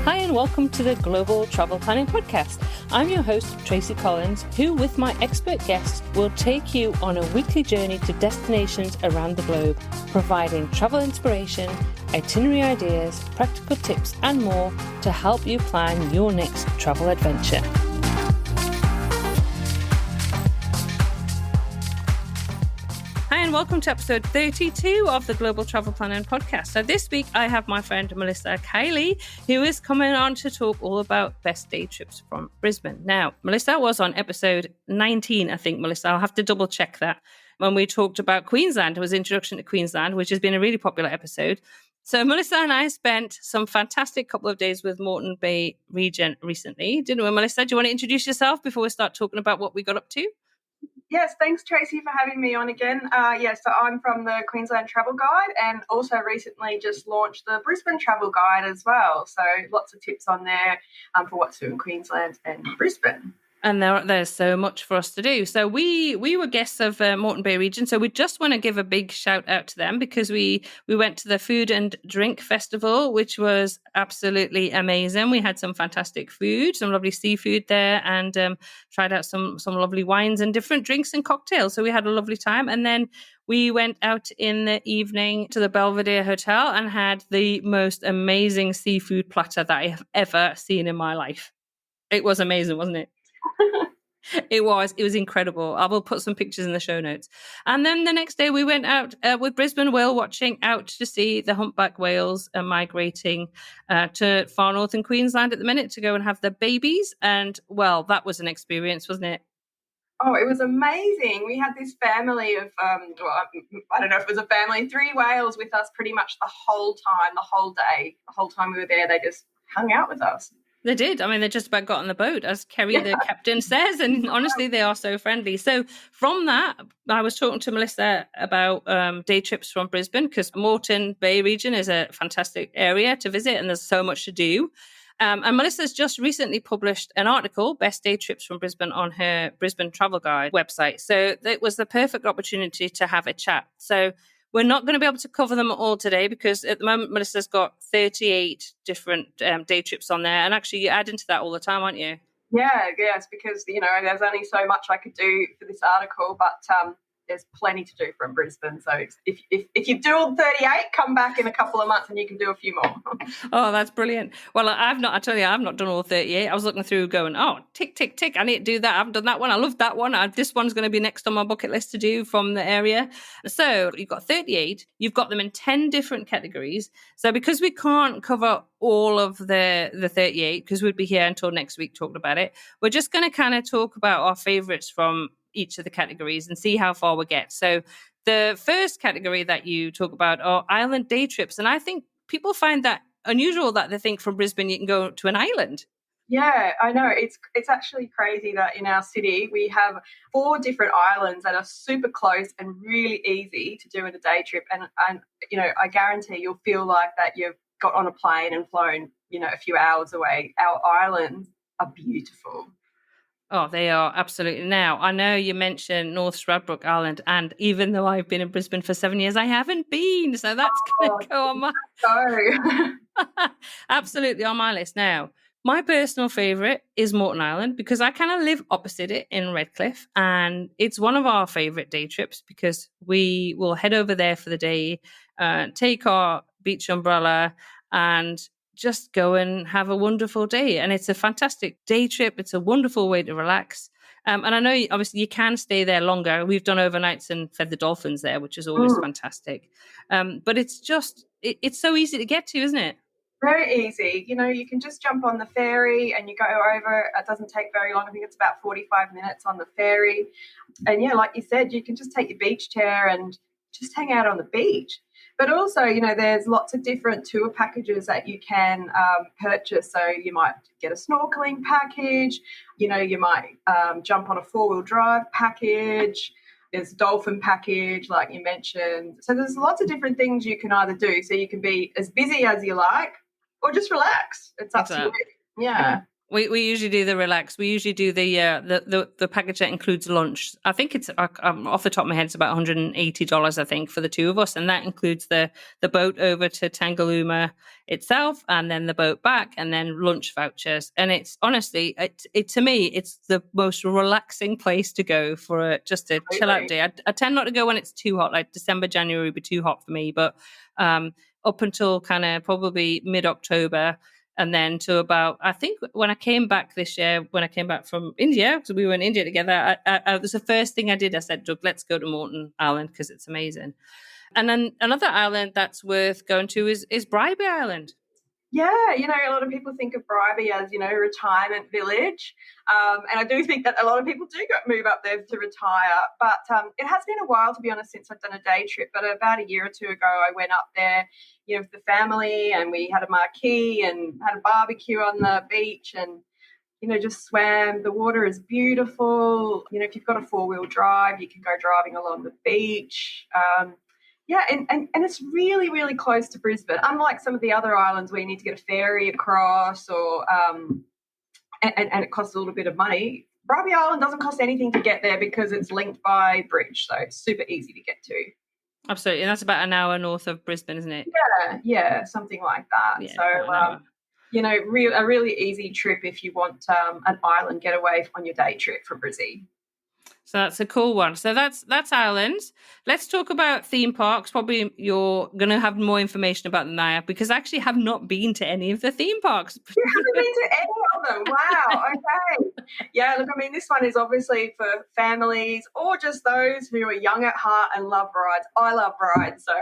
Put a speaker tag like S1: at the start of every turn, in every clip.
S1: Hi and welcome to the Global Travel Planning Podcast. I'm your host, Tracy Collins, who with my expert guests will take you on a weekly journey to destinations around the globe, providing travel inspiration, itinerary ideas, practical tips and more to help you plan your next travel adventure. Hi and welcome to episode 32 of the Global Travel Planning Podcast. So this week I have my friend Melissa Kiely, who is coming on to talk all about best day trips from Brisbane. Now, Melissa was on episode 19, I think, Melissa. I'll have to double check that. When we talked about Queensland, it was Introduction to Queensland, which has been a really popular episode. So Melissa and I spent some fantastic couple of days with Moreton Bay region recently. Didn't we, Melissa? Do you want to introduce yourself before we start talking about what we got up to?
S2: Yes, thanks, Tracy, for having me on again. So I'm from the Queensland Travel Guide and also recently just launched the Brisbane Travel Guide as well. So lots of tips on there for what's to do in Queensland and Brisbane.
S1: And there's so much for us to do. So we were guests of Moreton Bay region. So we just want to give a big shout out to them because we went to the Food and Drink Festival, which was absolutely amazing. We had some fantastic food, some lovely seafood there, and tried out some lovely wines and different drinks and cocktails. So we had a lovely time. And then we went out in the evening to the Belvedere Hotel and had the most amazing seafood platter that I have ever seen in my life. It was amazing, wasn't it? It was incredible. I will put some pictures in the show notes. And then the next day we went out with Brisbane whale watching out to see the humpback whales migrating to far northern Queensland at the minute to go and have their babies. And well, that was an experience, wasn't it?
S2: Oh, it was amazing. We had this family of, I don't know if it was a family, 3 whales with us pretty much the whole time, the whole day. The whole time we were there, they just hung out with us.
S1: They did. I mean, they just about got on the boat, as Kerry, the captain, says. And honestly, they are so friendly. So from that, I was talking to Melissa about day trips from Brisbane because Moreton Bay region is a fantastic area to visit and there's so much to do. And Melissa's just recently published an article, Best Day Trips from Brisbane, on her Brisbane Travel Guide website. So it was the perfect opportunity to have a chat. So we're not going to be able to cover them all today because at the moment, Melissa's got 38 different day trips on there. And actually, you add into that all the time, aren't you?
S2: Yes, because, there's only so much I could do for this article, but there's plenty to do from Brisbane. So if you do all 38, come back in a couple of months and you can do a few more.
S1: Oh, that's brilliant. Well, I've not done all 38. I was looking through going, oh, tick, tick, tick. I need to do that. I haven't done that one. I love that one. This one's going to be next on my bucket list to do from the area. So you've got 38. You've got them in 10 different categories. So because we can't cover all of the 38, because we'd be here until next week talking about it, we're just going to kind of talk about our favorites from each of the categories and see how far we get. So the first category that you talk about are island day trips. And I think people find that unusual that they think from Brisbane you can go to an island.
S2: Yeah, I know. It's actually crazy that in our city we have 4 different islands that are super close and really easy to do in a day trip. And I guarantee you'll feel like that you've got on a plane and flown, a few hours away. Our islands are beautiful.
S1: Oh, they are absolutely. Now, I know you mentioned North Stradbroke Island, and even though I've been in Brisbane for 7 years, I haven't been. So that's going to go on my absolutely on my list. Now, my personal favourite is Moreton Island because I kind of live opposite it in Redcliffe, and it's one of our favourite day trips because we will head over there for the day, take our beach umbrella, and just go and have a wonderful day. And it's a fantastic day trip. It's a wonderful way to relax. And I know, obviously, you can stay there longer. We've done overnights and fed the dolphins there, which is always fantastic. But it's just, it's so easy to get to, isn't it?
S2: Very easy. You can just jump on the ferry and you go over. It doesn't take very long. I think it's about 45 minutes on the ferry. And, like you said, you can just take your beach chair and just hang out on the beach. But also, there's lots of different tour packages that you can purchase. So you might get a snorkeling package, you might jump on a 4-wheel drive package. There's a dolphin package, like you mentioned. So there's lots of different things you can either do. So you can be as busy as you like or just relax. It's up to you. Yeah.
S1: We usually do the relax. We usually do the package that includes lunch. I think it's off the top of my head, it's about $180, I think, for the two of us, and that includes the boat over to Tangalooma itself, and then the boat back, and then lunch vouchers. And it's honestly, it to me, it's the most relaxing place to go for just a chill out
S2: Absolutely.
S1: day. I tend not to go when it's too hot, like December, January would be too hot for me, but up until kind of probably mid October and then to about, I think when I came back this year, when I came back from India, because we were in India together, it was the first thing I did. I said, Doug, let's go to Moreton Island because it's amazing. And then another island that's worth going to is Bribey Island.
S2: Yeah, a lot of people think of Bribey as, a retirement village. And I do think that a lot of people do move up there to retire. But it has been a while, to be honest, since I've done a day trip. But about a year or two ago, I went up there, with the family, and we had a marquee and had a barbecue on the beach and, just swam. The water is beautiful. If you've got a four-wheel drive, you can go driving along the beach. Yeah, and it's really, really close to Brisbane. Unlike some of the other islands where you need to get a ferry across or and it costs a little bit of money, Bribey Island doesn't cost anything to get there because it's linked by bridge, so it's super easy to get to.
S1: Absolutely. And that's about an hour north of Brisbane, isn't it?
S2: Yeah, something like that.
S1: Yeah,
S2: So,
S1: about an hour.
S2: a really easy trip if you want an island getaway on your day trip from Brisbane.
S1: So that's a cool one. So that's islands. Let's talk about theme parks. Probably you're going to have more information about them now because I actually have not been to any of the theme parks.
S2: You haven't been to any of them. Wow. Okay. Yeah. Look, this one is obviously for families or just those who are young at heart and love rides. I love rides, so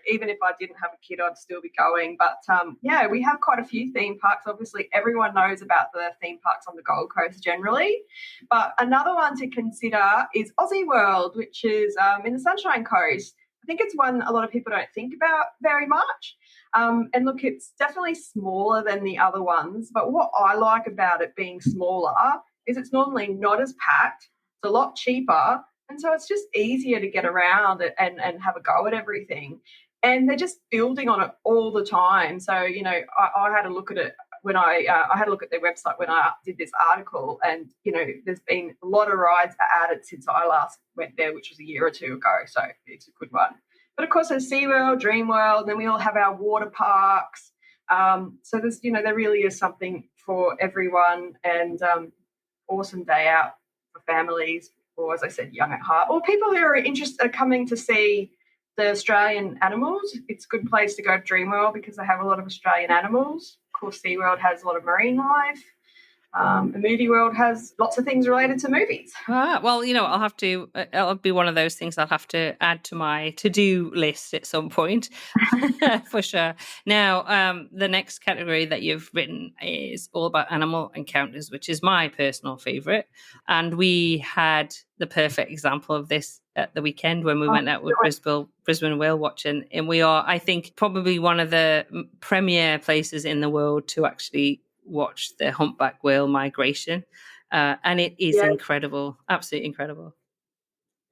S2: even if I didn't have a kid, I'd still be going. But yeah, we have quite a few theme parks. Obviously, everyone knows about the theme parks on the Gold Coast generally, but another one to consider is Aussie World, which is in the Sunshine Coast. I think it's one a lot of people don't think about very much. And look, it's definitely smaller than the other ones, but what I like about it being smaller is it's normally not as packed, it's a lot cheaper, and so it's just easier to get around and have a go at everything. And they're just building on it all the time. So, I had a look at it when I had a look at their website when I did this article, and there's been a lot of rides added since I last went there, which was a year or two ago. So it's a good one. But of course, there's SeaWorld, Dreamworld, and then we all have our water parks. So there's there really is something for everyone, and awesome day out for families, or as I said, young at heart, or people who are interested in coming to see the Australian animals. It's a good place to go to Dreamworld because they have a lot of Australian animals. Of course, SeaWorld has a lot of marine life. The Movie World has lots of things related to movies.
S1: Well, I'll have to, it'll be one of those things I'll have to add to my to-do list at some point for sure. Now, the next category that you've written is all about animal encounters, which is my personal favorite. And we had the perfect example of this at the weekend when we went out with Brisbane whale watching. And we are, I think, probably one of the premier places in the world to actually watch the humpback whale migration. And it is incredible, absolutely incredible.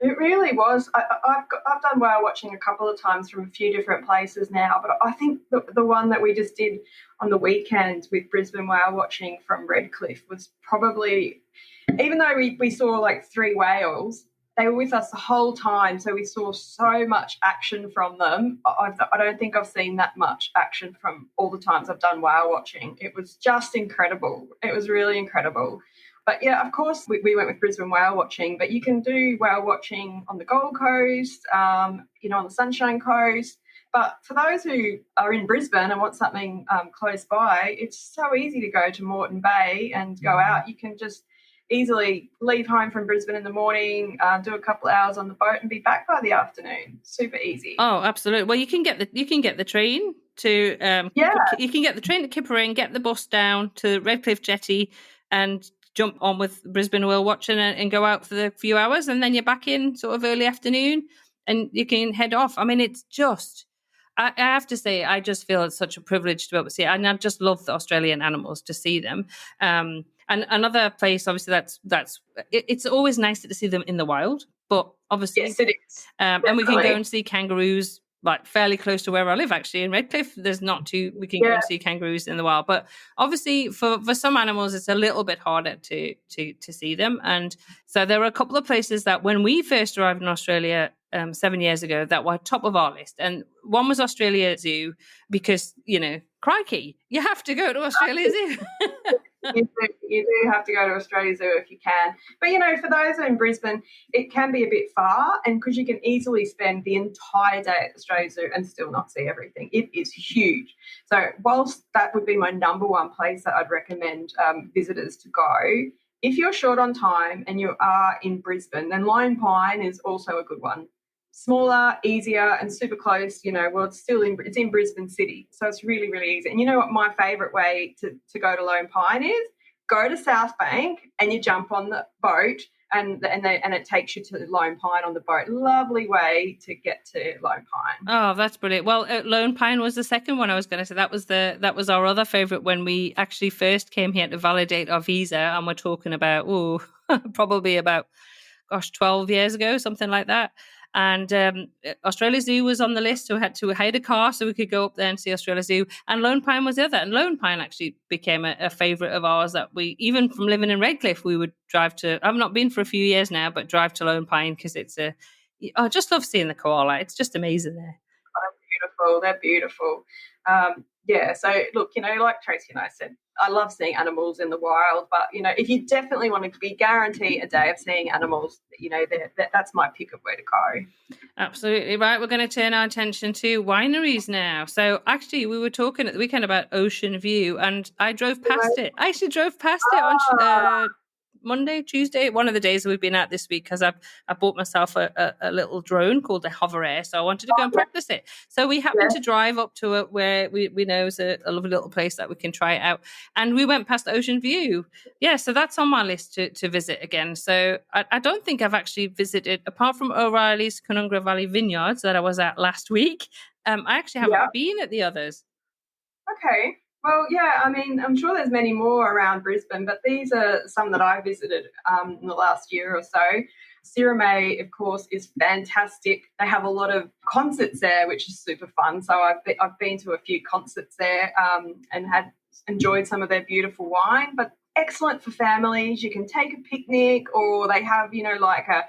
S2: It really was. I've done whale watching a couple of times from a few different places now, but I think the one that we just did on the weekend with Brisbane whale watching from Redcliffe was probably, even though we saw like 3 whales, they were with us the whole time, so we saw so much action from them. I don't think I've seen that much action from all the times I've done whale watching. It was just incredible. It was really incredible. But yeah, of course, we went with Brisbane whale watching, but you can do whale watching on the Gold Coast, on the Sunshine Coast. But for those who are in Brisbane and want something close by, it's so easy to go to Moreton Bay and go out. You can just easily leave home from Brisbane in the morning, do a couple of hours on the boat, and be back by the afternoon. Super easy.
S1: Oh, absolutely. Well, you can get the train to you can get the train to Kippering, get the bus down to Redcliffe Jetty, and jump on with Brisbane whale watching and go out for the few hours, and then you're back in sort of early afternoon, and you can head off. I mean, it's just. I have to say, I just feel it's such a privilege to be able to see it. And I just love the Australian animals to see them. And another place, obviously, it's always nicer to see them in the wild. But obviously,
S2: yes, it is.
S1: And we can go and see kangaroos like fairly close to where I live, actually. In Redcliffe, there's not too, we can go
S2: Yeah.
S1: and see kangaroos in the wild. But obviously for some animals, it's a little bit harder to see them. And so there were a couple of places that when we first arrived in Australia 7 years ago that were top of our list. And one was Australia Zoo because, crikey, you have to go to Australia Zoo.
S2: You do have to go to Australia Zoo if you can. But, for those in Brisbane, it can be a bit far, and because you can easily spend the entire day at Australia Zoo and still not see everything. It is huge. So whilst that would be my number one place that I'd recommend visitors to go, if you're short on time and you are in Brisbane, then Lone Pine is also a good one. Smaller, easier, and super close. It's in Brisbane City, so it's really, really easy. And you know what my favourite way to go to Lone Pine is? Go to South Bank and you jump on the boat, and it takes you to Lone Pine on the boat. Lovely way to get to Lone Pine.
S1: Oh, that's brilliant. Well, Lone Pine was the second one I was going to say. That was our other favourite when we actually first came here to validate our visa, and we're talking about probably about 12 years ago, something like that. And Australia Zoo was on the list, so we had to hire a car so we could go up there and see Australia Zoo. And Lone Pine was the other. And Lone Pine actually became a favourite of ours that we, even from living in Redcliffe, we would drive to. I've not been for a few years now, but drive to Lone Pine because I just love seeing the koala. It's just amazing there.
S2: Beautiful. They're beautiful. So look, like Tracy and I said, I love seeing animals in the wild, but if you definitely want to be guaranteed a day of seeing animals, that's my pick of where to go.
S1: Absolutely right. We're going to turn our attention to wineries now. So actually, we were talking at the weekend about Ocean View, and I drove past it. I actually drove past it on Monday, Tuesday, one of the days that we've been out this week, because I bought myself a little drone called a Hover Air, so I wanted to go and practice it. So we happened to drive up to it where we know is a lovely little place that we can try it out, and we went past Ocean View. Yeah, so that's on my list to visit again. So I don't think I've actually visited, apart from O'Reilly's Canungra Valley Vineyards that I was at last week. I actually haven't been at the others.
S2: Okay. Well, yeah, I mean, I'm sure there's many more around Brisbane, but these are some that I visited in the last year or so. Sirame, of course, is fantastic. They have a lot of concerts there, which is super fun. So I've been to a few concerts there and had enjoyed some of their beautiful wine, but excellent for families. You can take a picnic, or they have, like a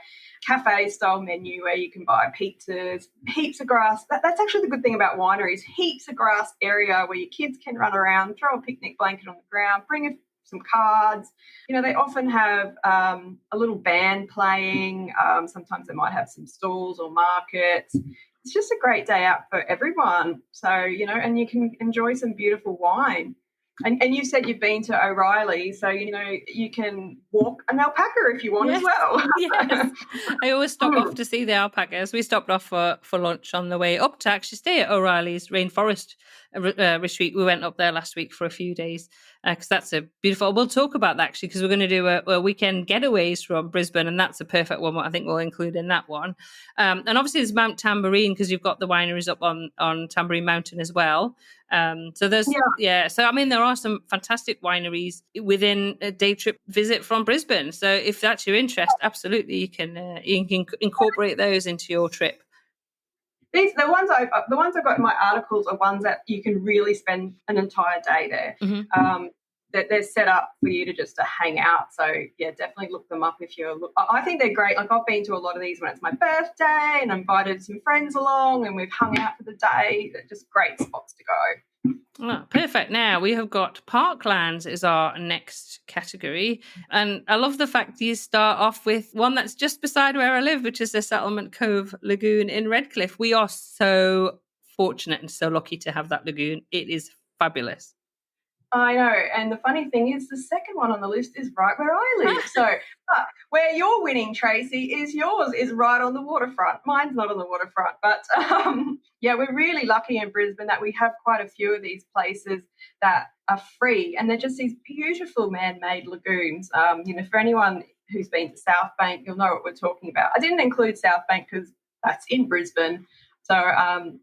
S2: cafe-style menu where you can buy pizzas, heaps of grass. That's actually the good thing about wineries, heaps of grass area where your kids can run around, throw a picnic blanket on the ground, bring some cards. They often have a little band playing. Sometimes they might have some stalls or markets. It's just a great day out for everyone. So, and you can enjoy some beautiful wine. And you said you've been to O'Reilly, so, you can walk an alpaca if you want as well.
S1: Yes. I always stop off to see the alpacas. We stopped off for lunch on the way up to actually stay at O'Reilly's Rainforest retreat. We went up there last week for a few days because that's a beautiful. We'll talk about that actually because we're going to do a weekend getaways from Brisbane, and that's a perfect one. I think we'll include in that one. And obviously there's Mount Tambourine because you've got the wineries up on Tambourine Mountain as well. So there's So I mean, there are some fantastic wineries within a day trip visit from Brisbane. So if that's your interest, absolutely you can incorporate those into your trip.
S2: The ones I've got in my articles are ones that you can really spend an entire day there.
S1: Mm-hmm.
S2: That they're set up for you to hang out. So yeah, definitely look them up if you're. I think they're great. Like I've been to a lot of these when it's my birthday and invited some friends along and we've hung out for the day. They're just great spots to go.
S1: Oh, perfect. Now we have got parklands is our next category. And I love the fact you start off with one that's just beside where I live, which is the Settlement Cove Lagoon in Redcliffe. We are so fortunate and so lucky to have that lagoon. It is fabulous.
S2: I know, and the funny thing is the second one on the list is right where I live. So where you're winning, Tracy, is yours is right on the waterfront. Mine's not on the waterfront, but we're really lucky in Brisbane that we have quite a few of these places that are free, and they're just these beautiful man-made lagoons. For anyone who's been to South Bank, you'll know what we're talking about. I didn't include South Bank because that's in Brisbane, so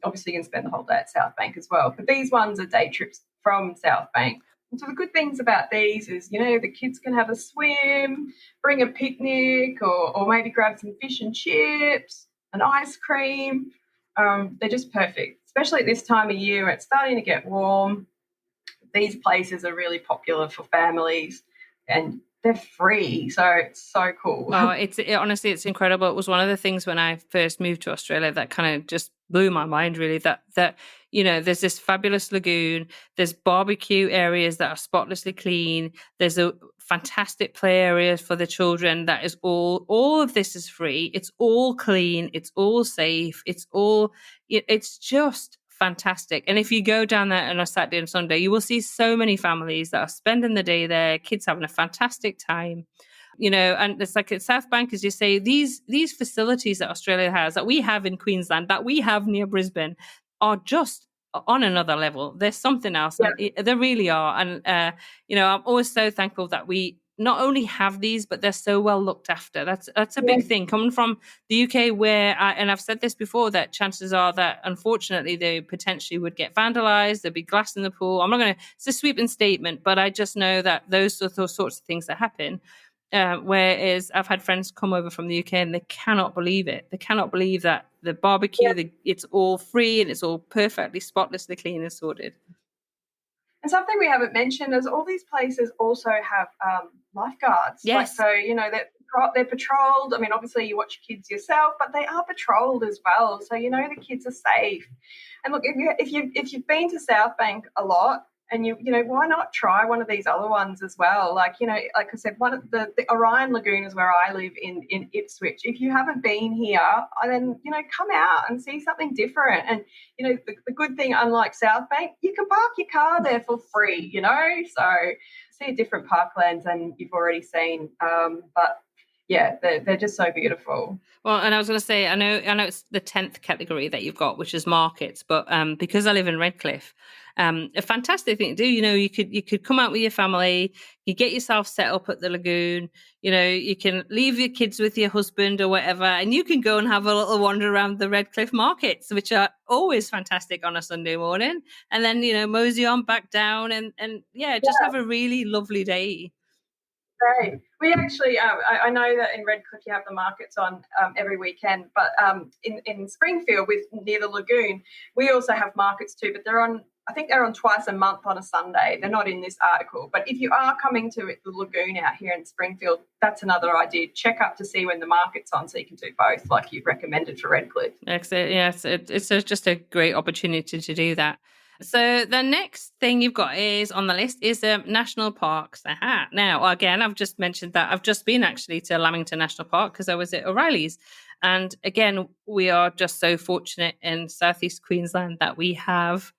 S2: obviously you can spend the whole day at South Bank as well. But these ones are day trips from South Bank. And so the good things about these is, the kids can have a swim, bring a picnic or maybe grab some fish and chips, an ice cream. They're just perfect, especially at this time of year where it's starting to get warm. These places are really popular for families and they're free. So it's so cool.
S1: Oh, honestly, it's incredible. It was one of the things when I first moved to Australia that kind of just blew my mind, really. That there's this fabulous lagoon. There's barbecue areas that are spotlessly clean. There's a fantastic play areas for the children. That is all of this is free. It's all clean. It's all safe. It's just fantastic. And if you go down there on a Saturday and Sunday, you will see so many families that are spending the day there, kids having a fantastic time. And it's like at South Bank, as you say, these facilities that Australia has, that we have in Queensland, that we have near Brisbane, are just on another level. There's something else,
S2: Yeah,
S1: and there really are. And I'm always so thankful that we not only have these, but they're so well looked after. That's a
S2: yeah,
S1: big thing coming from the UK, and I've said this before, that chances are that unfortunately they potentially would get vandalized. There'd be glass in the pool. I'm not going to. It's a sweeping statement, but I just know that those sorts of things that happen. Whereas I've had friends come over from the UK and they cannot believe it. They cannot believe that the
S2: yeah.
S1: barbecue, it's all free and it's all perfectly spotlessly clean and sorted.
S2: And something we haven't mentioned is all these places also have lifeguards. Like,
S1: Yes.
S2: so, they're patrolled. I mean, obviously you watch kids yourself, but they are patrolled as well. So, the kids are safe. And look, if you've been to South Bank a lot, and why not try one of these other ones as well? Like, like I said, one of the Orion Lagoon is where I live in Ipswich. If you haven't been here, then come out and see something different. And the good thing, unlike South Bank, you can park your car there for free. So see a different parklands than you've already seen. But yeah, they're just so beautiful.
S1: Well, and I was going to say, I know it's the 10th category that you've got, which is markets, but because I live in Redcliffe, a fantastic thing to do. You could come out with your family, you get yourself set up at the lagoon. You can leave your kids with your husband or whatever, and you can go and have a little wander around the Redcliffe markets, which are always fantastic on a Sunday morning, and then mosey on back down, and yeah, just have a really lovely day.
S2: Right. We actually, I know that in Redcliffe you have the markets on every weekend, but in Springfield, with near the lagoon, we also have markets too. But I think they're on twice a month on a Sunday. They're not in this article. But if you are coming to the lagoon out here in Springfield, that's another idea. Check up to see when the market's on, so you can do both, like you've recommended for Redcliffe.
S1: Excellent. Yes, just a great opportunity to do that. So the next thing you've got is on the list is national parks. Aha. Now, again, I've just mentioned that I've just been actually to Lamington National Park because I was at O'Reilly's. And again, we are just so fortunate in Southeast Queensland that we have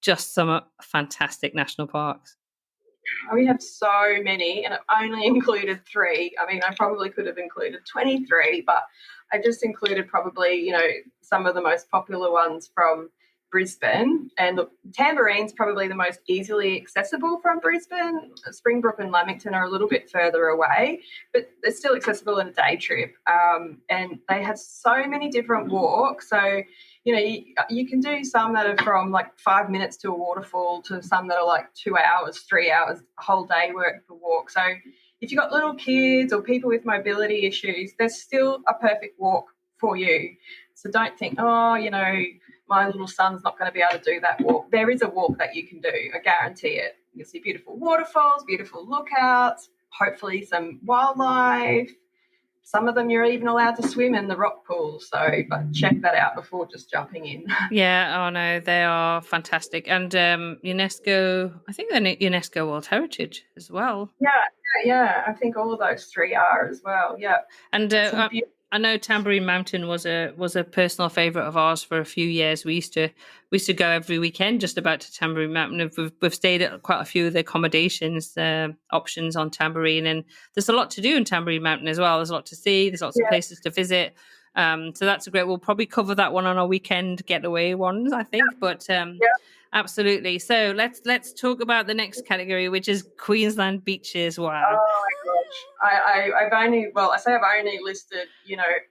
S1: just some fantastic national parks.
S2: We have so many, and I've only included three. I mean, I probably could have included 23, but I just included probably, some of the most popular ones from Brisbane. And look, Tamborine's probably the most easily accessible from Brisbane. Springbrook and Lamington are a little bit further away, but they're still accessible in a day trip. And they have so many different walks. So, you can do some that are from like 5 minutes to a waterfall to some that are like 2 hours, 3 hours, a whole day worth of walk. So if you've got little kids or people with mobility issues, there's still a perfect walk for you. So don't think, my little son's not going to be able to do that walk. There is a walk that you can do, I guarantee it. You'll see beautiful waterfalls, beautiful lookouts, hopefully some wildlife. Some of them you're even allowed to swim in the rock pools. So, but check that out before just jumping in.
S1: Yeah, oh no, they are fantastic. And UNESCO, I think they're UNESCO World Heritage as well.
S2: Yeah. I think all of those three are as well. Yeah.
S1: And
S2: Some beautiful.
S1: I know Tambourine Mountain was a personal favourite of ours for a few years. We used to go every weekend just about to Tambourine Mountain. We've stayed at quite a few of the accommodations options on Tambourine, and there's a lot to do in Tambourine Mountain as well. There's a lot to see. There's lots of
S2: Yeah.
S1: places to visit. So that's a great. We'll probably cover that one on our weekend getaway ones, I think. But
S2: Yeah.
S1: absolutely. So let's talk about the next category, which is Queensland beaches. Wow.
S2: Oh my gosh. I say I've only listed,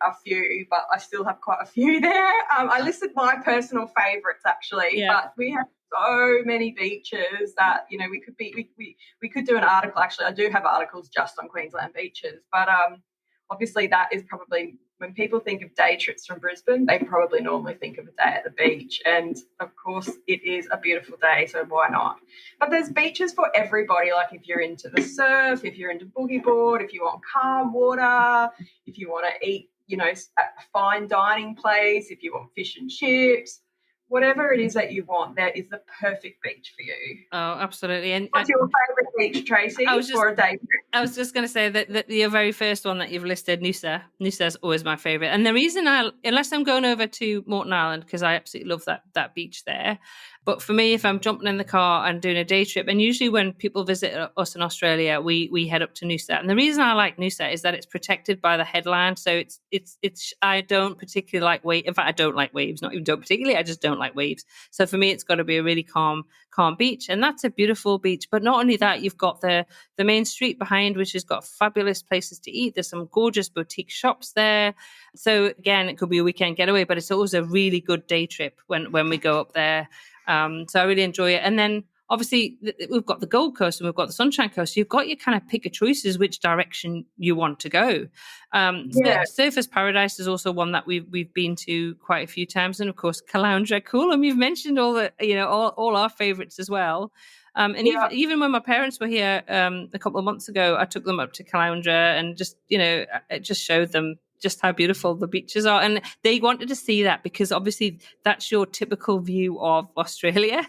S2: a few, but I still have quite a few there. I listed my personal favourites actually,
S1: Yeah.
S2: but we have so many beaches that, we could do an article. Actually, I do have articles just on Queensland beaches, but obviously that is probably when people think of day trips from Brisbane, they probably normally think of a day at the beach. And of course, it is a beautiful day, so why not? But there's beaches for everybody. Like if you're into the surf, if you're into boogie board, if you want calm water, if you want to eat, a fine dining place, if you want fish and chips, whatever it is that you want, that is the perfect beach for you.
S1: Oh, absolutely. And
S2: What's your favourite beach, Tracy, for a day trip?
S1: I was just going to say that your very first one that you've listed, Noosa is always my favourite. And the reason unless I'm going over to Moreton Island, because I absolutely love that beach there. But for me, if I'm jumping in the car and doing a day trip, and usually when people visit us in Australia, we head up to Noosa. And the reason I like Noosa is that it's protected by the headland. So it's I don't particularly like waves. In fact, I don't like waves. Not even don't particularly. I just don't like waves. So for me, it's got to be a really calm beach, and that's a beautiful beach. But not only that, you've got the main street behind, which has got fabulous places to eat. There's some gorgeous boutique shops there. So again, it could be a weekend getaway, but it's always a really good day trip when we go up there. So I really enjoy it. And then obviously we've got the Gold Coast and we've got the Sunshine Coast. So you've got your kind of pick of choices which direction you want to go. Surfers Paradise is also one that we've been to quite a few times, and of course Caloundra, Coolum. You've mentioned all our favourites as well. Even when my parents were here a couple of months ago, I took them up to Caloundra and it just showed them just how beautiful the beaches are, and they wanted to see that because obviously that's your typical view of Australia.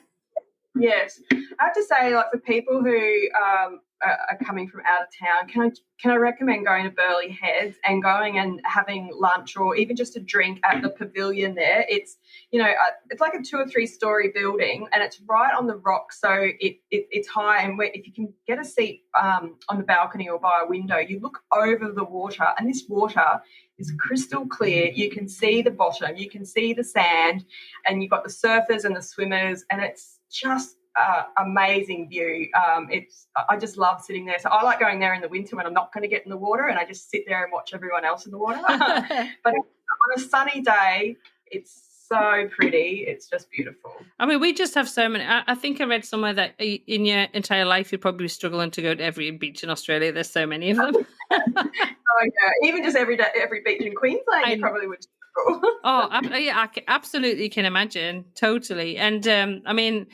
S2: Yes, I have to say, like for people who are coming from out of town, can I recommend going to Burleigh Heads and going and having lunch or even just a drink at the pavilion there? It's it's like a 2 or 3 story building and it's right on the rock, so it's high, and if you can get a seat on the balcony or by a window, you look over the water, and this water is crystal clear. You can see the bottom, you can see the sand, and you've got the surfers and the swimmers, and it's just amazing view. I just love sitting there. So I like going there in the winter when I'm not going to get in the water, and I just sit there and watch everyone else in the water. But on a sunny day, it's so pretty. It's just beautiful.
S1: I mean, we just have so many. I think I read somewhere that in your entire life you're probably struggling to go to every beach in Australia. There's so many of them.
S2: Oh yeah, even just every beach in Queensland, you probably would struggle.
S1: I absolutely can imagine, totally. And I mean,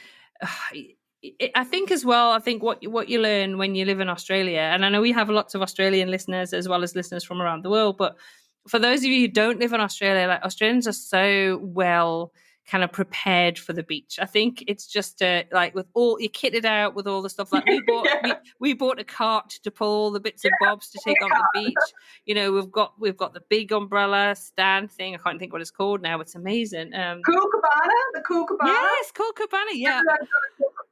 S1: I think as well, what you learn when you live in Australia, and I know we have lots of Australian listeners as well as listeners from around the world, but for those of you who don't live in Australia, like Australians are so well kind of prepared for the beach. I think it's just like with all you kitted out with all the stuff. Like we bought a cart to pull all the bits and bobs to take on the beach. We've got the big umbrella stand thing. I can't think what it's called now. It's amazing.
S2: Cool Cabana, the Cool Cabana.
S1: Yes, Cool Cabana. Yeah.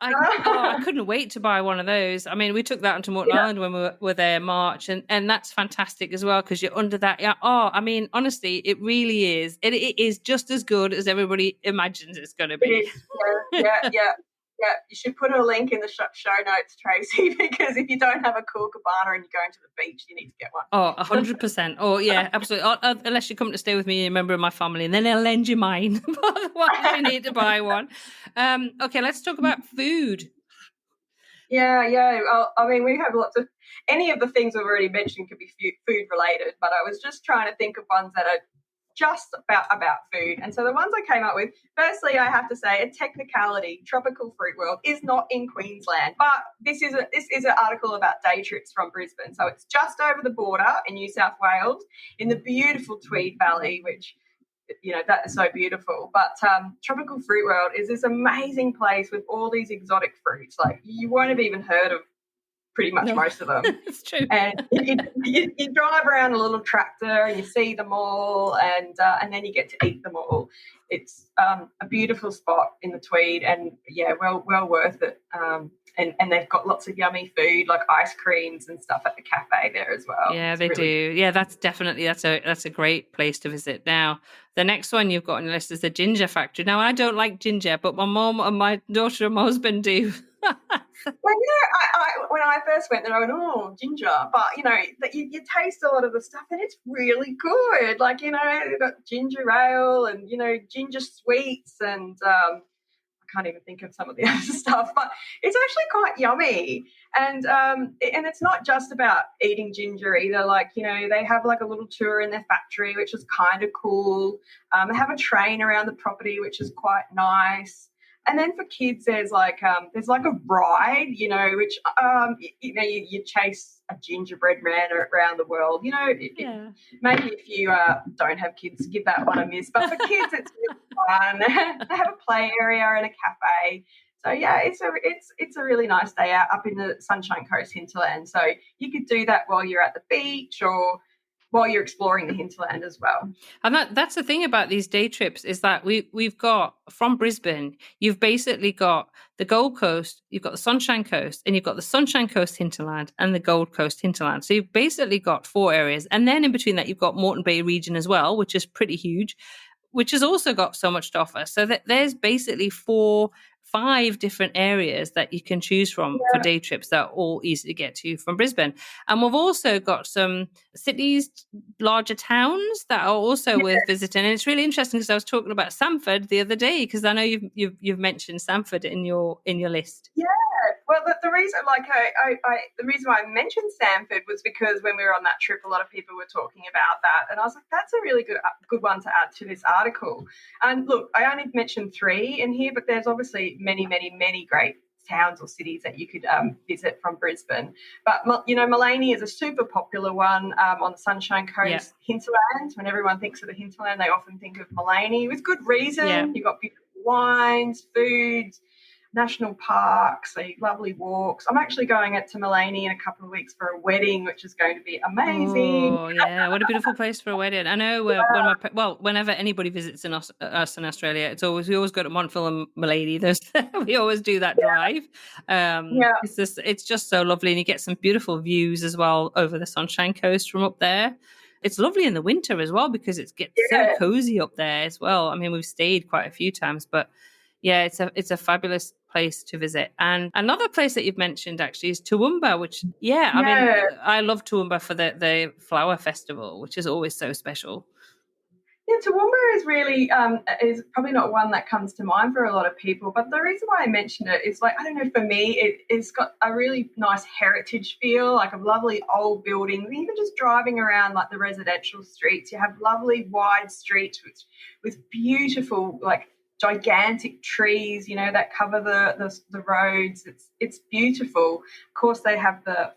S1: I couldn't wait to buy one of those. I mean, we took that onto Moreton Island when we were there in March, and that's fantastic as well because you're under that. Yeah. Oh, I mean, honestly, it really is. It is just as good as everybody imagines it's going to be.
S2: Yeah. You should put a link in the show notes, Tracy, because if you don't have a Cool Cabana and you're going to the beach, you need to get one.
S1: Oh, 100%. Oh, yeah, absolutely. Unless you come to stay with me, a member of my family, and then I'll lend you mine. Otherwise, you need to buy one. Okay, let's talk about food.
S2: Yeah. Well, I mean, we have lots of any of the things we've already mentioned could be food related, but I was just trying to think of ones that are just about food. And so the ones I came up with, firstly, I have to say a technicality, Tropical Fruit World is not in Queensland, but this is an article about day trips from Brisbane. So it's just over the border in New South Wales in the beautiful Tweed Valley, which that is so beautiful. But Tropical Fruit World is this amazing place with all these exotic fruits. Like you won't have even heard of pretty much most of them.
S1: It's true.
S2: And you drive around a little tractor and you see them all, and then you get to eat them all. It's a beautiful spot in the Tweed, and well worth it. And they've got lots of yummy food like ice creams and stuff at the cafe there as well.
S1: Yeah, they do. Yeah, that's a great place to visit. Now, the next one you've got on the list is the Ginger Factory. Now, I don't like ginger, but my mom and my daughter and my husband do.
S2: Well, when I first went there, I went, oh, ginger. But, you taste a lot of the stuff and it's really good. Like, they've got ginger ale and, ginger sweets and I can't even think of some of the other stuff, but it's actually quite yummy. And it's not just about eating ginger either. Like, they have like a little tour in their factory, which is kind of cool. They have a train around the property, which is quite nice. And then for kids, there's like a ride, which you chase a gingerbread man around the world.
S1: Yeah.
S2: Maybe if you don't have kids, give that one a miss. But for kids, it's really fun. They have a play area and a cafe. So yeah, it's a really nice day out up in the Sunshine Coast hinterland. So you could do that while you're at the beach or while you're exploring the hinterland as well.
S1: And that's the thing about these day trips is that we've got from Brisbane, you've basically got the Gold Coast, you've got the Sunshine Coast, and you've got the Sunshine Coast hinterland and the Gold Coast hinterland. So you've basically got 4 areas. And then in between that, you've got Moreton Bay region as well, which is pretty huge, which has also got so much to offer. So that there's basically 5 different areas that you can choose from for day trips that are all easy to get to from Brisbane. And we've also got some cities, larger towns that are also worth visiting. And it's really interesting because I was talking about Samford the other day, because I know you've mentioned Samford in your list.
S2: Yeah. Well, the reason, the reason why I mentioned Samford was because when we were on that trip, a lot of people were talking about that, and I was like, that's a really good one to add to this article. And look, I only mentioned 3 in here, but there's obviously many, many, many great towns or cities that you could visit from Brisbane. But Maleny is a super popular one on the Sunshine Coast hinterland. When everyone thinks of the hinterland, they often think of Maleny with good reason.
S1: Yeah.
S2: You've got beautiful wines, foods, national parks, lovely walks. I'm actually going to Maleny in a couple of weeks for a wedding, which is going to be amazing.
S1: Oh, yeah. What a beautiful place for a wedding. I know whenever anybody visits us in Australia, we always go to Montville and Maleny. We always do that drive. It's just so lovely. And you get some beautiful views as well over the Sunshine Coast from up there. It's lovely in the winter as well because it gets so cozy up there as well. I mean, we've stayed quite a few times, but yeah, it's a fabulous place to visit. And another place that you've mentioned actually is Toowoomba, which I mean, I love Toowoomba for the flower festival, which is always so special.
S2: Yeah, Toowoomba is really is probably not one that comes to mind for a lot of people. But the reason why I mentioned it is, like, I don't know, for me, it's got a really nice heritage feel, like a lovely old building. Even just driving around like the residential streets, you have lovely wide streets with beautiful, like, gigantic trees, that cover the roads. It's beautiful. Of course, they have the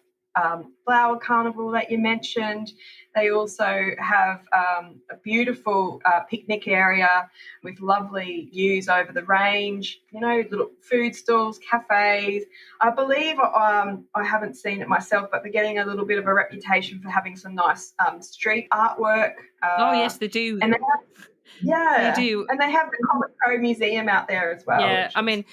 S2: flower carnival that you mentioned. They also have a beautiful picnic area with lovely views over the range, little food stalls, cafes. I believe I haven't seen it myself, but they're getting a little bit of a reputation for having some nice street artwork.
S1: Oh, yes, they do.
S2: And
S1: they do.
S2: And they have the Comic Co Museum out there as well.
S1: Yeah, I mean,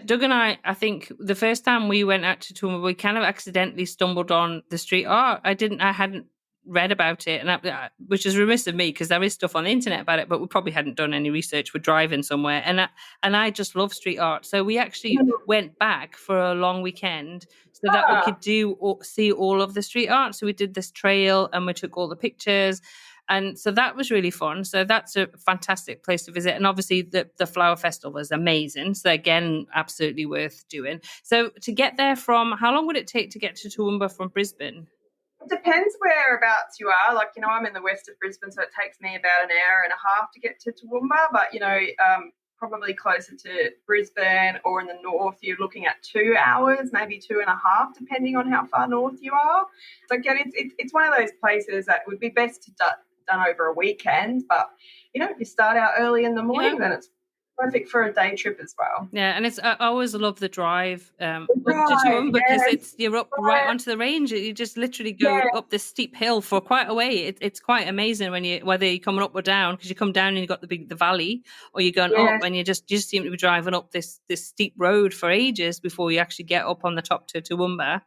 S1: Doug and I think the first time we went out to Toowoomba, we kind of accidentally stumbled on the street art. I hadn't read about it, and which is remiss of me because there is stuff on the internet about it, but we probably hadn't done any research. We're driving somewhere, and I just love street art. So we actually went back for a long weekend so that we could see all of the street art. So we did this trail and we took all the pictures. And so that was really fun. So that's a fantastic place to visit. And obviously the Flower Festival was amazing. So again, absolutely worth doing. So to get there how long would it take to get to Toowoomba from Brisbane?
S2: It depends whereabouts you are. Like, I'm in the west of Brisbane, so it takes me about an hour and a half to get to Toowoomba. But, probably closer to Brisbane or in the north, you're looking at 2 hours, maybe 2.5, depending on how far north you are. So again, it's one of those places that would be best to done over a weekend, but if you start out early in the morning, then it's perfect for a day trip as well.
S1: Yeah, and I always love the drive up to Toowoomba because you're up right onto the range. You just literally go up this steep hill for quite a way. It's quite amazing whether you're coming up or down, because you come down and you've got the valley, or you're going up and you just seem to be driving up this steep road for ages before you actually get up on the top to Toowoomba.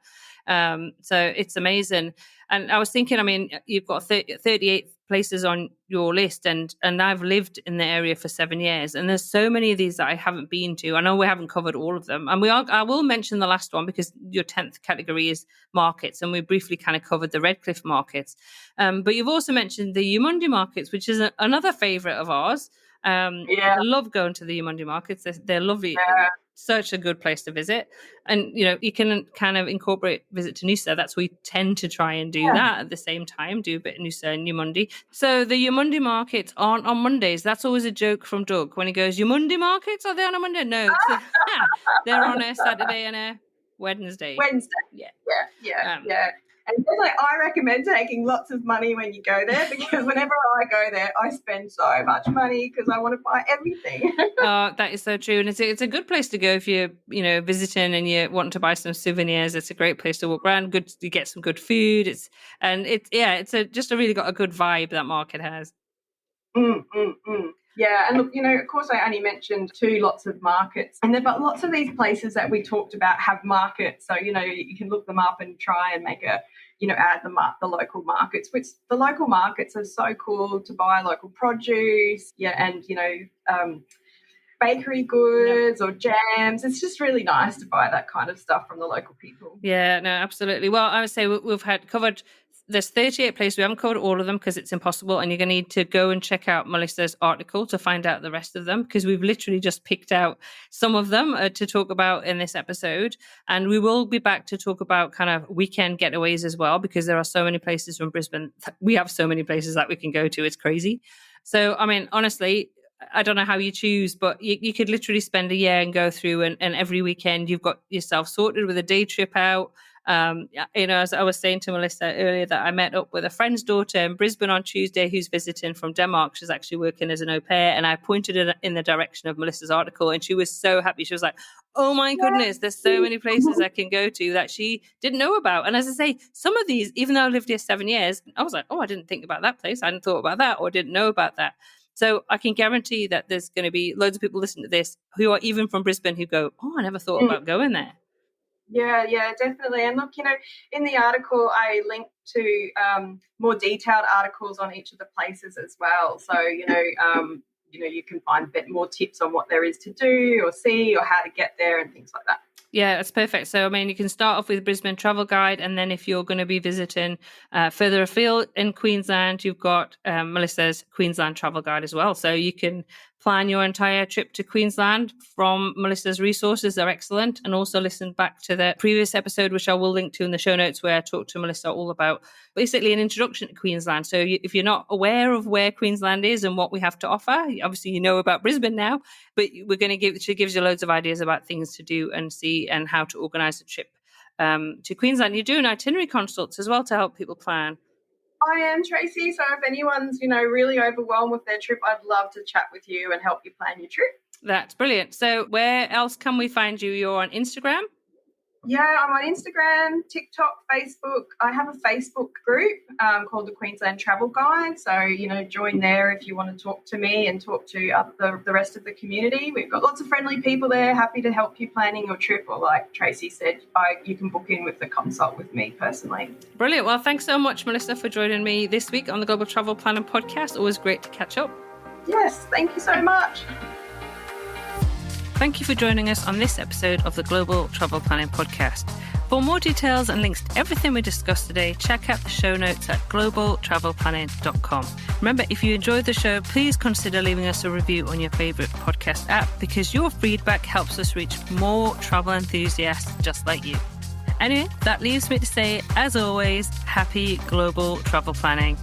S1: So it's amazing. And I was thinking, I mean, you've got 38 places on your list, and I've lived in the area for 7 years, and there's so many of these that I haven't been to. I know we haven't covered all of them, and I will mention the last one because your 10th category is markets, and we briefly kind of covered the Redcliffe markets. But you've also mentioned the Yamundi markets, which is another favourite of ours.
S2: Yeah.
S1: I love going to the Yamundi markets. They're lovely.
S2: Yeah.
S1: Such a good place to visit. And, you can kind of incorporate visit to Noosa. That's we tend to try and do that at the same time, do a bit of Noosa and Yamundi. So the Yamundi markets aren't on Mondays. That's always a joke from Doug when he goes, Yamundi markets, are they on a Monday? No, they're on a Saturday and a Wednesday. Yeah.
S2: And definitely, I recommend taking lots of money when you go there, because whenever I go there, I spend so much money because I want to buy everything.
S1: That is so true, and it's a good place to go if you're visiting and you want to buy some souvenirs. It's a great place to walk around. Good, you get some good food. It's just really got a good vibe that market has.
S2: Yeah, and look, of course, I only mentioned 2 lots of markets, but lots of these places that we talked about have markets. So you can look them up and try and make add the local markets. Which the local markets are so cool to buy local produce, and bakery goods or jams. It's just really nice to buy that kind of stuff from the local people.
S1: Yeah, no, absolutely. Well, I would say we've covered. There's 38 places. We haven't covered all of them because it's impossible, and you're going to need to go and check out Melissa's article to find out the rest of them, because we've literally just picked out some of them to talk about in this episode. And we will be back to talk about kind of weekend getaways as well, because there are so many places from Brisbane. We have so many places that we can go to. It's crazy. So, I mean, honestly, I don't know how you choose, but you could literally spend a year and go through, and every weekend you've got yourself sorted with a day trip out. As I was saying to Melissa earlier, that I met up with a friend's daughter in Brisbane on Tuesday who's visiting from Denmark. She's actually working as an au pair, and I pointed her in the direction of Melissa's article, and she was so happy. She was like, oh my goodness, there's so many places I can go to that she didn't know about. And as I say, some of these, even though I lived here 7 years, I was like, oh, I didn't think about that place. I hadn't thought about that, or didn't know about that. So I can guarantee that there's going to be loads of people listening to this who are even from Brisbane who go, oh, I never thought about going there.
S2: Yeah, definitely. And look, in the article, I linked to more detailed articles on each of the places as well. So, you can find a bit more tips on what there is to do or see or how to get there and things like that.
S1: Yeah, that's perfect. So, I mean, you can start off with Brisbane Travel Guide, and then if you're going to be visiting further afield in Queensland, you've got Melissa's Queensland Travel Guide as well. So you can plan your entire trip to Queensland from Melissa's resources. They're excellent. And also listen back to the previous episode, which I will link to in the show notes, where I talked to Melissa all about basically an introduction to Queensland. So if you're not aware of where Queensland is and what we have to offer, obviously you know about Brisbane now, but she gives you loads of ideas about things to do and see and how to organise a trip to Queensland. You're doing itinerary consults as well to help people plan.
S2: I am, Tracy. So if anyone's, really overwhelmed with their trip, I'd love to chat with you and help you plan your trip.
S1: That's brilliant. So where else can we find you? You're on Instagram?
S2: Yeah, I'm on Instagram, TikTok, Facebook. I have a Facebook group called the Queensland Travel Guide. So, join there if you want to talk to me and talk to the rest of the community. We've got lots of friendly people there, happy to help you planning your trip. Or like Tracy said, you can book in with the consult with me personally.
S1: Brilliant. Well, thanks so much, Melissa, for joining me this week on the Global Travel Planning Podcast. Always great to catch up.
S2: Yes, thank you so much.
S1: Thank you for joining us on this episode of the Global Travel Planning Podcast. For more details and links to everything we discussed today, check out the show notes at globaltravelplanning.com. Remember, if you enjoyed the show, please consider leaving us a review on your favourite podcast app, because your feedback helps us reach more travel enthusiasts just like you. Anyway, that leaves me to say, as always, happy global travel planning.